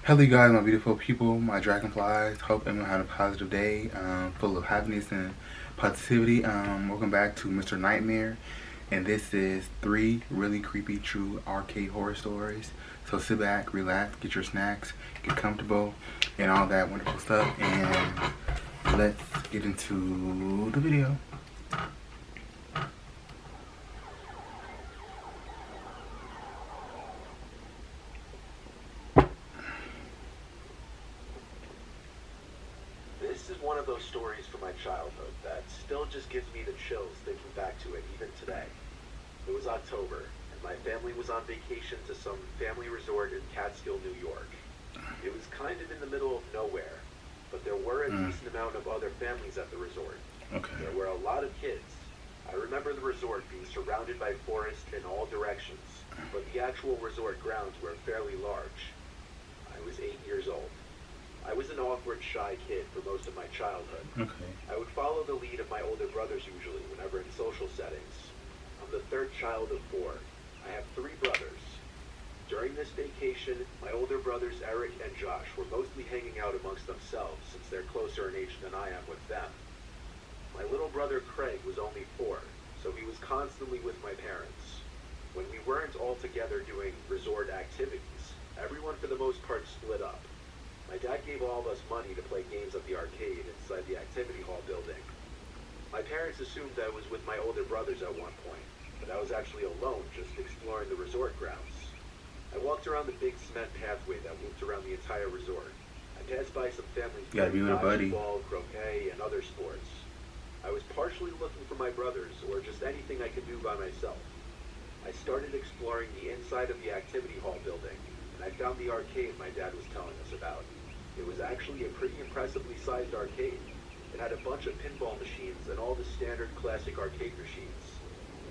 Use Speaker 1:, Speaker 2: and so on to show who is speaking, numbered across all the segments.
Speaker 1: Hello, you guys, my beautiful people, my dragonflies. Hope everyone had a positive day, full of happiness and positivity. Welcome back to Mr. Nightmare, and this is three really creepy, true arcade horror stories. So sit back, relax, get your snacks, get comfortable, and all that wonderful stuff. And let's get into the video.
Speaker 2: This is one of those stories from my childhood that still just gives me the chills thinking back to it even today. It was October, and my family was on vacation to some family resort in Catskill, New York. It was kind of in the middle of nowhere, but there were a decent amount of other families at the resort.
Speaker 1: Okay.
Speaker 2: There were a lot of kids. I remember the resort being surrounded by forest in all directions, but the actual resort grounds were fairly large. I was 8 years old. I was an awkward, shy kid for most of my childhood.
Speaker 1: Okay.
Speaker 2: I would follow the lead of my older brothers usually whenever in social settings. I'm the third child of four. I have three brothers. During this vacation, my older brothers Eric and Josh were mostly hanging out amongst themselves since they're closer in age than I am with them. My little brother Craig was only 4, so he was constantly with my parents. When we weren't all together doing resort activities, everyone for the most part split up. My dad gave all of us money to play games at the arcade inside the activity hall building. My parents assumed I was with my older brothers at one point, but I was actually alone just exploring the resort grounds. I walked around the big cement pathway that looped around the entire resort. I passed by some families
Speaker 1: You gotta be
Speaker 2: playing
Speaker 1: with a buddy.
Speaker 2: ball, croquet, and other sports. I was partially looking for my brothers or just anything I could do by myself. I started exploring the inside of the activity hall building, and I found the arcade my dad was telling us about. It was actually a pretty impressively sized arcade. It had a bunch of pinball machines and all the standard classic arcade machines.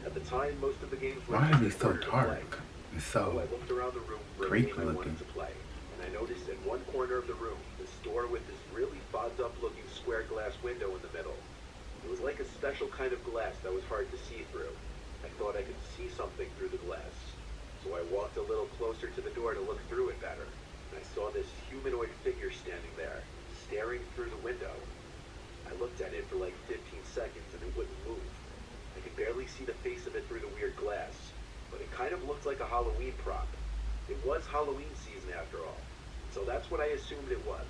Speaker 2: At the time, most of the games were
Speaker 1: Why
Speaker 2: too
Speaker 1: is it so
Speaker 2: order to play.
Speaker 1: dark? It's
Speaker 2: So
Speaker 1: so
Speaker 2: I looked around the room for a
Speaker 1: creepy
Speaker 2: game I
Speaker 1: looking.
Speaker 2: wanted to play, and I noticed in one corner of the room this door with this really fogged up looking square glass window in the middle. It was like a special kind of glass that was hard to see through. I thought I could see something through the glass. So I walked a little closer to the door to look through it better. And I saw this humanoid figure standing there, staring through the window. I looked at it for like 15 seconds and it wouldn't move. I could barely see the face of it through the weird glass, but it kind of looked like a Halloween prop. It was Halloween season after all, so that's what I assumed it was,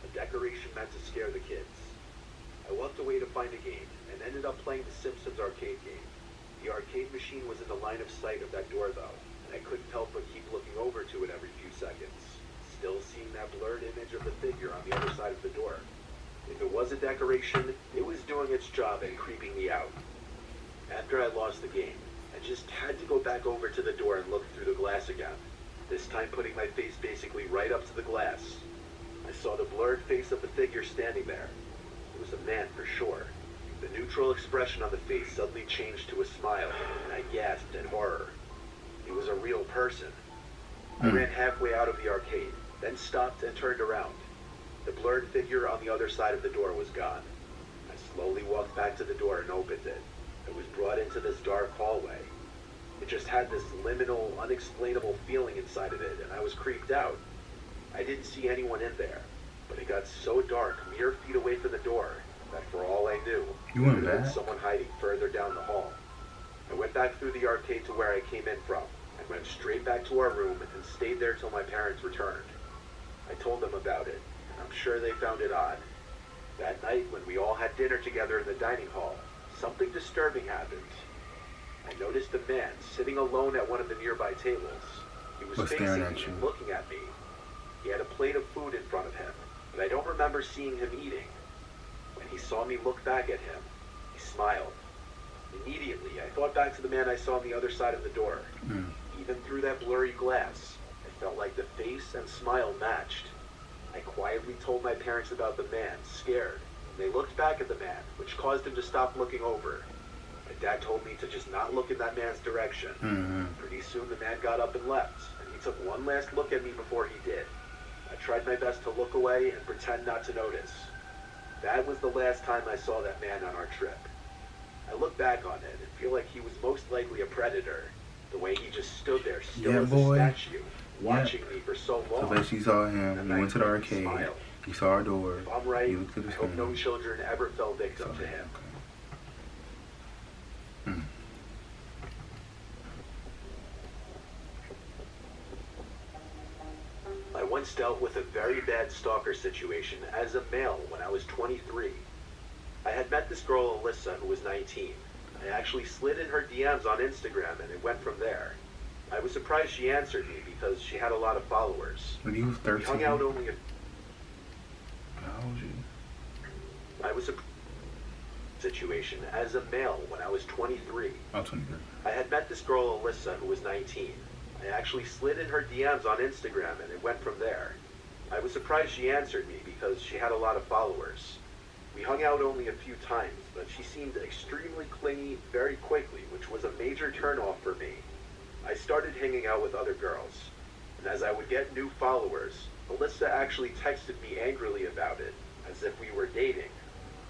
Speaker 2: a decoration meant to scare the kids. I walked away to find a game and ended up playing the Simpsons arcade game. The arcade machine was in the line of sight of that door though, and I couldn't help but keep looking over to it every few seconds, still seeing that blurred image of the figure on the other side of the door. If it was a decoration, it was doing its job and creeping me out. After I lost the game, I just had to go back over to the door and look through the glass again, this time putting my face basically right up to the glass. I saw the blurred face of the figure standing there. It was a man for sure. The neutral expression on the face suddenly changed to a smile, and I gasped in horror. It was a real person. I ran halfway out of the arcade, then stopped and turned around. The blurred figure on the other side of the door was gone. I slowly walked back to the door and opened it. I was brought into this dark hallway. It just had this liminal, unexplainable feeling inside of it, and I was creeped out. I didn't see anyone in there, but it got so dark mere feet away from the door that for all I knew,
Speaker 1: You went
Speaker 2: there could have been
Speaker 1: back?
Speaker 2: someone hiding further down the hall. I went back through the arcade to where I came in from, and went straight back to our room and stayed there till my parents returned. I told them about it, and I'm sure they found it odd. That night, when we all had dinner together in the dining hall, something disturbing happened. I noticed a man sitting alone at one of the nearby tables. He was
Speaker 1: Was
Speaker 2: facing
Speaker 1: staring
Speaker 2: me
Speaker 1: at you.
Speaker 2: and looking at me. He had a plate of food in front of him, but I don't remember seeing him eating. When he saw me look back at him, he smiled. Immediately, I thought back to the man I saw on the other side of the door. Even through that blurry glass, I felt like the face and smile matched. I quietly told my parents about the man, scared. They looked back at the man, which caused him to stop looking over. My dad told me to just not look in that man's direction. Pretty soon the man got up and left, and he took one last look at me before he did. I tried my best to look away and pretend not to notice. That was the last time I saw that man on our trip. I look back on it and feel like he was most likely a predator. The way he just stood there still
Speaker 1: Yeah,
Speaker 2: as
Speaker 1: boy.
Speaker 2: a statue, watching me for so
Speaker 1: So
Speaker 2: long.
Speaker 1: basically you saw him,
Speaker 2: And
Speaker 1: you
Speaker 2: I
Speaker 1: went to the
Speaker 2: made me
Speaker 1: arcade,
Speaker 2: smile.
Speaker 1: you saw our door,
Speaker 2: If I'm right,
Speaker 1: you looked at the
Speaker 2: I hope no
Speaker 1: screen.
Speaker 2: children ever fell victim to him.
Speaker 1: Okay.
Speaker 2: I once dealt with a very bad stalker situation as a male when I was 23. I had met this girl, Alyssa, who was 19. I actually slid in her DMs on Instagram and it went from there. I was surprised she answered me because she had a lot of followers.
Speaker 1: When you was
Speaker 2: We
Speaker 1: 13,
Speaker 2: hung out only a...
Speaker 1: how old was you?
Speaker 2: I was a situation as a male when I was 23.
Speaker 1: I was 23.
Speaker 2: I had met this girl, Alyssa, who was 19. I actually slid in her DMs on Instagram and it went from there. I was surprised she answered me because she had a lot of followers. We hung out only a few times, but she seemed extremely clingy very quickly, which was a major turnoff for me. I started hanging out with other girls, and as I would get new followers, Alyssa actually texted me angrily about it, as if we were dating.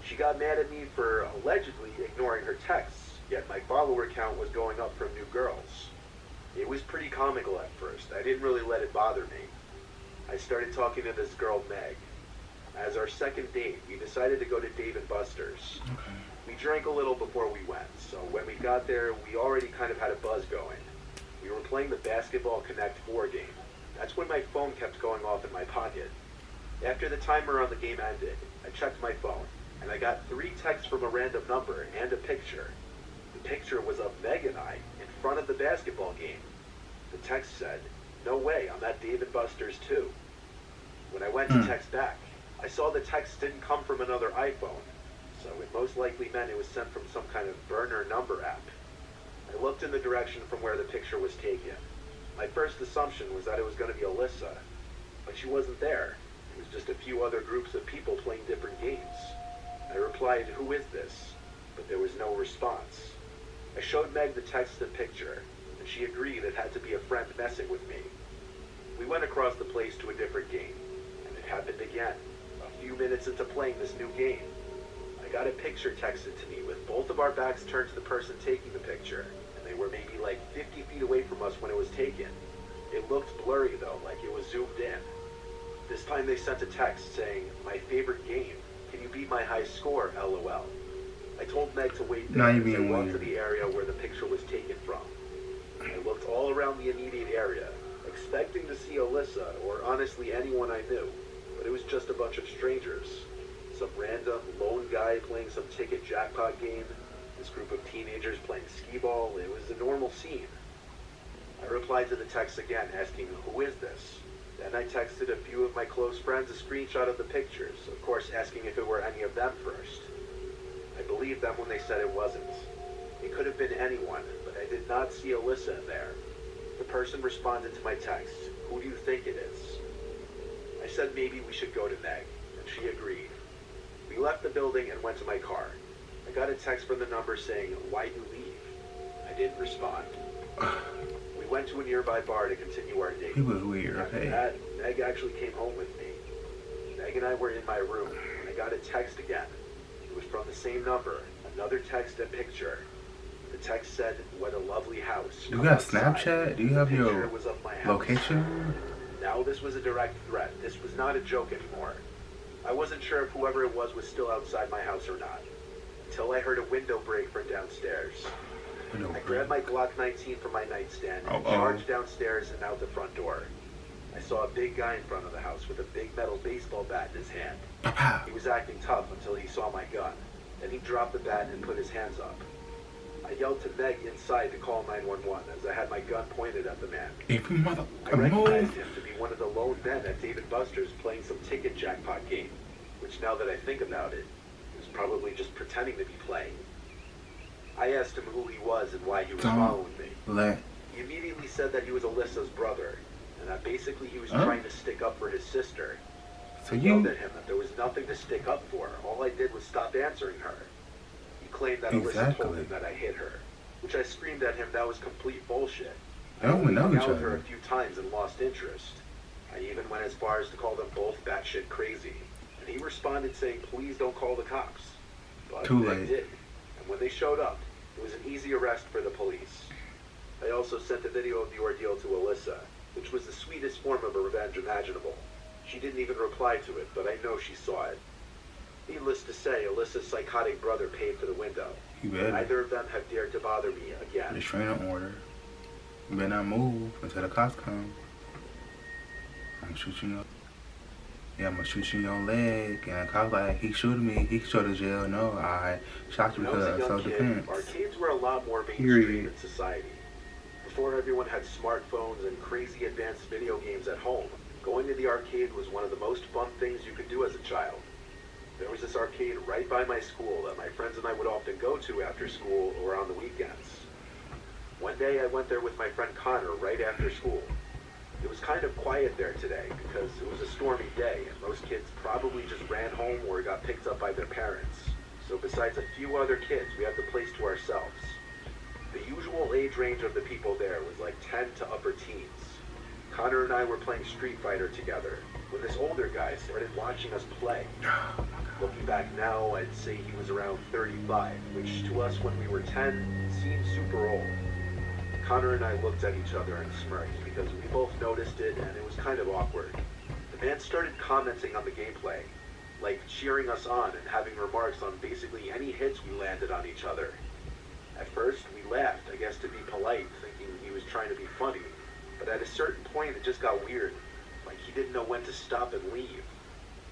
Speaker 2: She got mad at me for allegedly ignoring her texts, yet my follower count was going up from new girls. It was pretty comical at first. I didn't really let it bother me. I started talking to this girl, Meg. As our second date, we decided to go to Dave & Buster's.
Speaker 1: Okay.
Speaker 2: We drank a little before we went, so when we got there, we already kind of had a buzz going. We were playing the Basketball Connect 4 game. That's when my phone kept going off in my pocket. After the timer on the game ended, I checked my phone, and I got 3 texts from a random number and a picture. The picture was of Meg and I in front of the basketball game. The text said, "No way, I'm at Dave & Buster's too." When I went to text back, I saw the text didn't come from another iPhone, so it most likely meant it was sent from some kind of burner number app. I looked in the direction from where the picture was taken. My first assumption was that it was going to be Alyssa, but she wasn't there. It was just a few other groups of people playing different games. I replied, "Who is this?" But there was no response. I showed Meg the text and picture, and she agreed it had to be a friend messing with me. We went across the place to a different game, and it happened again. A few minutes into playing this new game, I got a picture texted to me with both of our backs turned to the person taking the picture, and they were maybe like 50 feet away from us when it was taken. It looked blurry though, like it was zoomed in. This time they sent a text saying, "My favorite game. Can you beat my high score, LOL." I told Meg to wait
Speaker 1: Now
Speaker 2: there
Speaker 1: you're
Speaker 2: as I
Speaker 1: being
Speaker 2: walked to
Speaker 1: weird.
Speaker 2: the area where the picture was taken from. I looked all around the immediate area, expecting to see Alyssa or honestly anyone I knew, but it was just a bunch of strangers. Some random lone guy playing some ticket jackpot game, this group of teenagers playing skee-ball. It was a normal scene. I replied to the text again asking, "Who is this?" Then I texted a few of my close friends a screenshot of the pictures, of course asking if it were any of them first. I believed them when they said it wasn't. It could have been anyone, but I did not see Alyssa in there. The person responded to my text, "Who do you think it is?" I said maybe we should go to Meg, and she agreed. We left the building and went to my car. I got a text from the number saying, "Why'd you leave?" I didn't respond. We went to a nearby bar to continue our date.
Speaker 1: He was weird,
Speaker 2: After
Speaker 1: okay.
Speaker 2: that, Meg actually came home with me. Meg and I were in my room, and I got a text again. It was from the same number, another text and picture. The text said, "What a lovely house."
Speaker 1: You
Speaker 2: Come
Speaker 1: got
Speaker 2: outside."
Speaker 1: Snapchat? Do you have
Speaker 2: The
Speaker 1: your
Speaker 2: picture was of my house.
Speaker 1: location?
Speaker 2: Now this was a direct threat. This was not a joke anymore. I wasn't sure if whoever it was still outside my house or not, until I heard a window break from downstairs. I grabbed my Glock 19 from my nightstand and charged downstairs and out the front door. I saw a big guy in front of the house with a big metal baseball bat in his hand.
Speaker 1: Pow.
Speaker 2: He was acting tough until he saw my gun. Then he dropped the bat and put his hands up. I yelled to Meg inside to call 911 as I had my gun pointed at the man.
Speaker 1: If you mother
Speaker 2: I recognized
Speaker 1: move.
Speaker 2: him to be one of the lone men at Dave & Buster's playing some ticket jackpot game, which now that I think about it, he was probably just pretending to be playing. I asked him who he was and why he was following me.
Speaker 1: Let
Speaker 2: He immediately said that he was Alyssa's brother, and that basically he was trying to stick up for his sister.
Speaker 1: so
Speaker 2: I yelled
Speaker 1: you
Speaker 2: at him that there was nothing to stick up for. All I did was stop answering her. He claimed that Alyssa told
Speaker 1: Exactly.
Speaker 2: him that I hit her, which I screamed at him that was complete bullshit.
Speaker 1: They don't even know
Speaker 2: hung
Speaker 1: each
Speaker 2: out with her
Speaker 1: other.
Speaker 2: a few times and lost interest. I even went as far as to call them both batshit crazy, and he responded saying, "Please don't call the cops." But
Speaker 1: Too
Speaker 2: they
Speaker 1: late.
Speaker 2: did, and when they showed up, it was an easy arrest for the police. I also sent a video of the ordeal to Alyssa, which was the sweetest form of a revenge imaginable. She didn't even reply to it, but I know she saw it. Needless to say, Alyssa's psychotic brother paid for the window.
Speaker 1: You better.
Speaker 2: Neither of them have dared to bother me again.
Speaker 1: Restraining order. You better not move until the cops come. I'm gonna shoot you in your... Yeah, I'm gonna shoot you in your leg. And the cop's like, he shooting me. He should go to jail. No, I shot you
Speaker 2: When I was
Speaker 1: because
Speaker 2: a
Speaker 1: of
Speaker 2: young kid,
Speaker 1: self-defense.
Speaker 2: arcades were a lot more mainstream
Speaker 1: Period.
Speaker 2: in society. Before everyone had smartphones and crazy advanced video games at home, going to the arcade was one of the most fun things you could do as a child. There was this arcade right by my school that my friends and I would often go to after school or on the weekends. One day I went there with my friend Connor right after school. It was kind of quiet there today because it was a stormy day and most kids probably just ran home or got picked up by their parents. So besides a few other kids, we had the place to ourselves. The usual age range of the people there was like 10 to upper teens. Connor and I were playing Street Fighter together when this older guy started watching us play. Looking back now, I'd say he was around 35, which to us when we were 10 seemed super old. Connor and I looked at each other and smirked because we both noticed it and it was kind of awkward. The man started commenting on the gameplay, like cheering us on and having remarks on basically any hits we landed on each other. At first, we laughed, I guess to be polite, thinking he was trying to be funny. But at a certain point, it just got weird, like he didn't know when to stop and leave.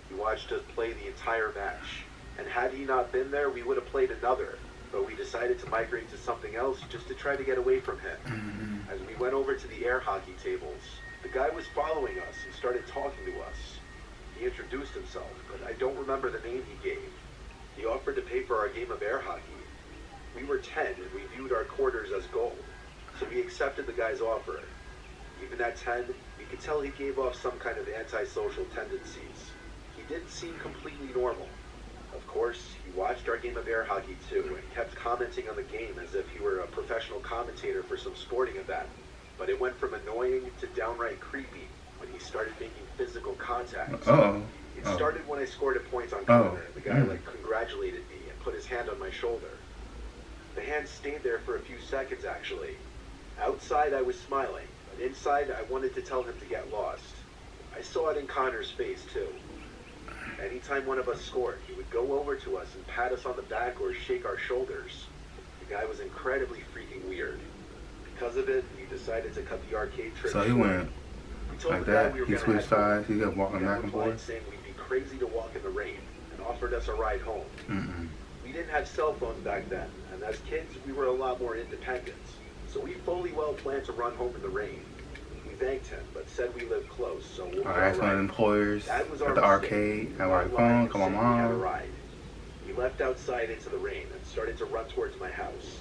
Speaker 2: He watched us play the entire match, and had he not been there, we would have played another, but we decided to migrate to something else just to try to get away from him. As we went over to the air hockey tables, the guy was following us and started talking to us. He introduced himself, but I don't remember the name he gave. He offered to pay for our game of air hockey. We were 10 and we viewed our quarters as gold, so we accepted the guy's offer. Even at 10, we could tell he gave off some kind of antisocial tendencies. He didn't seem completely normal. Of course, he watched our game of air hockey too and kept commenting on the game as if he were a professional commentator for some sporting event. But it went from annoying to downright creepy when he started making physical contact. It started when I scored a point on Connor. The guy congratulated me and put his hand on my shoulder. The hand stayed there for a few seconds actually. Outside I was smiling, but inside I wanted to tell him to get lost. I saw it in Connor's face too. Anytime one of us scored, he would go over to us and pat us on the back or shake our shoulders. The guy was incredibly freaking weird. Because of it, we decided to cut the arcade trip
Speaker 1: So he
Speaker 2: short.
Speaker 1: went
Speaker 2: We told
Speaker 1: like
Speaker 2: the guy
Speaker 1: that.
Speaker 2: we were
Speaker 1: He
Speaker 2: gonna
Speaker 1: switched
Speaker 2: head home.
Speaker 1: sides. He kept walking
Speaker 2: The guy
Speaker 1: back and
Speaker 2: replied
Speaker 1: forth.
Speaker 2: saying we'd be crazy to walk in the rain and offered us a ride home.
Speaker 1: Mm-mm.
Speaker 2: We didn't have cell phones back then, and as kids, we were a lot more independent. So we fully well planned to run home in the rain. We thanked him, but said we lived close, so we'll be
Speaker 1: I asked one of the
Speaker 2: alright.
Speaker 1: employers
Speaker 2: That was our
Speaker 1: at the
Speaker 2: mistake.
Speaker 1: arcade. I
Speaker 2: We
Speaker 1: was
Speaker 2: lied
Speaker 1: phone,
Speaker 2: and
Speaker 1: call my
Speaker 2: said we had a
Speaker 1: mom.
Speaker 2: ride. We left outside into the rain and started to run towards my house.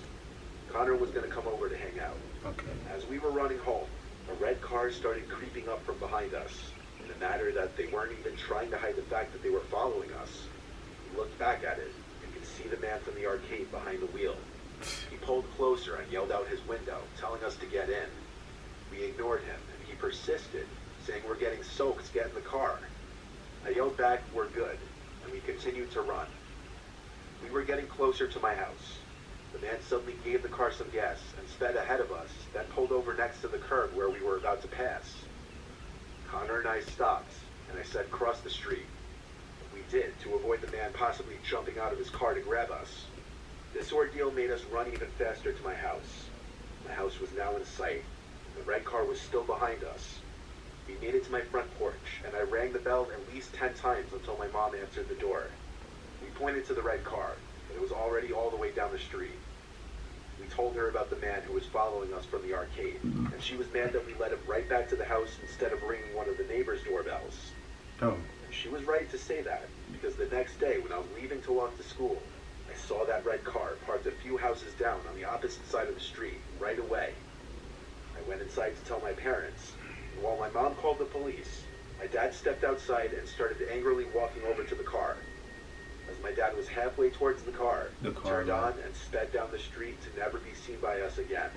Speaker 2: Connor was going to come over to hang out.
Speaker 1: Okay.
Speaker 2: As we were running home, a red car started creeping up from behind us, in a manner that they weren't even trying to hide the fact that they were following us. We looked back at it and could see the man from the arcade behind the wheel. He pulled closer and yelled out his window, telling us to get in. We ignored him, and he persisted, saying we're getting soaked, get in the car. I yelled back, we're good, and we continued to run. We were getting closer to my house. The man suddenly gave the car some gas and sped ahead of us, then pulled over next to the curb where we were about to pass. Connor and I stopped, and I said cross the street. We did, to avoid the man possibly jumping out of his car to grab us. This ordeal made us run even faster to my house. My house was now in sight. The red car was still behind us. We made it to my front porch, and I rang the bell at least 10 times until my mom answered the door. We pointed to the red car, but it was already all the way down the street. We told her about the man who was following us from the arcade, and she was mad that we led him right back to the house instead of ringing one of the neighbors' doorbells.
Speaker 1: Oh.
Speaker 2: And she was right to say that, because the next day when I was leaving to walk to school, I saw that red car parked a few houses down on the opposite side of the street right away. I went inside to tell my parents, and while my mom called the police, my dad stepped outside and started angrily walking over to the car. As my dad was halfway towards the car, he turned on and sped down the street to never be seen by us again.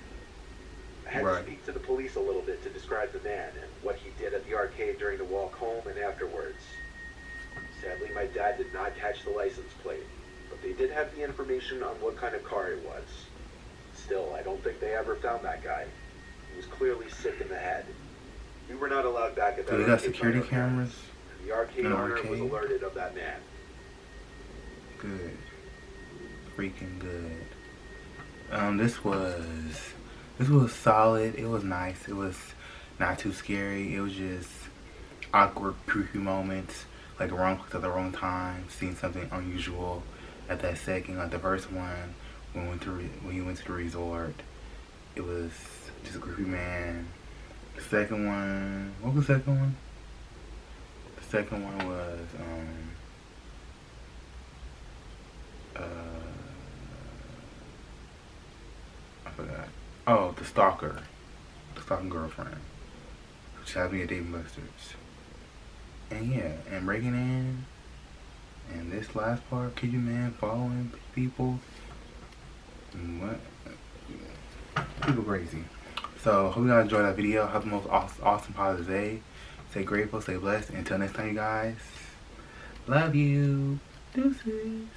Speaker 2: I had to speak to the police a little bit to describe the man and what he did at the arcade during the walk home and afterwards. Sadly, my dad did not catch the license plate, but they did have the information on what kind of car it was. Still, I don't think they ever found that guy. He was clearly sick in the head. We were not allowed back at that.
Speaker 1: So we got
Speaker 2: arcade
Speaker 1: security
Speaker 2: by our parents.
Speaker 1: cameras.
Speaker 2: The arcade
Speaker 1: in the
Speaker 2: owner was
Speaker 1: arcade?
Speaker 2: alerted of that man.
Speaker 1: Good. Freaking good. This was solid. It was nice. It was not too scary. It was just awkward, creepy moments, like the wrong place at the wrong time, seeing something unusual at that second. Like the first one, when you went to the resort, it was just a creepy man. The second one, what was the second one? The second one was I forgot. Oh, the stalking girlfriend, which had me at Dave Buster's. And yeah, and breaking in, and this last part, creepy man following people. What? People crazy. So hope you guys enjoyed that video. Have the most awesome positive day. Stay grateful, stay blessed. Until next time, you guys. Love you. Deuces.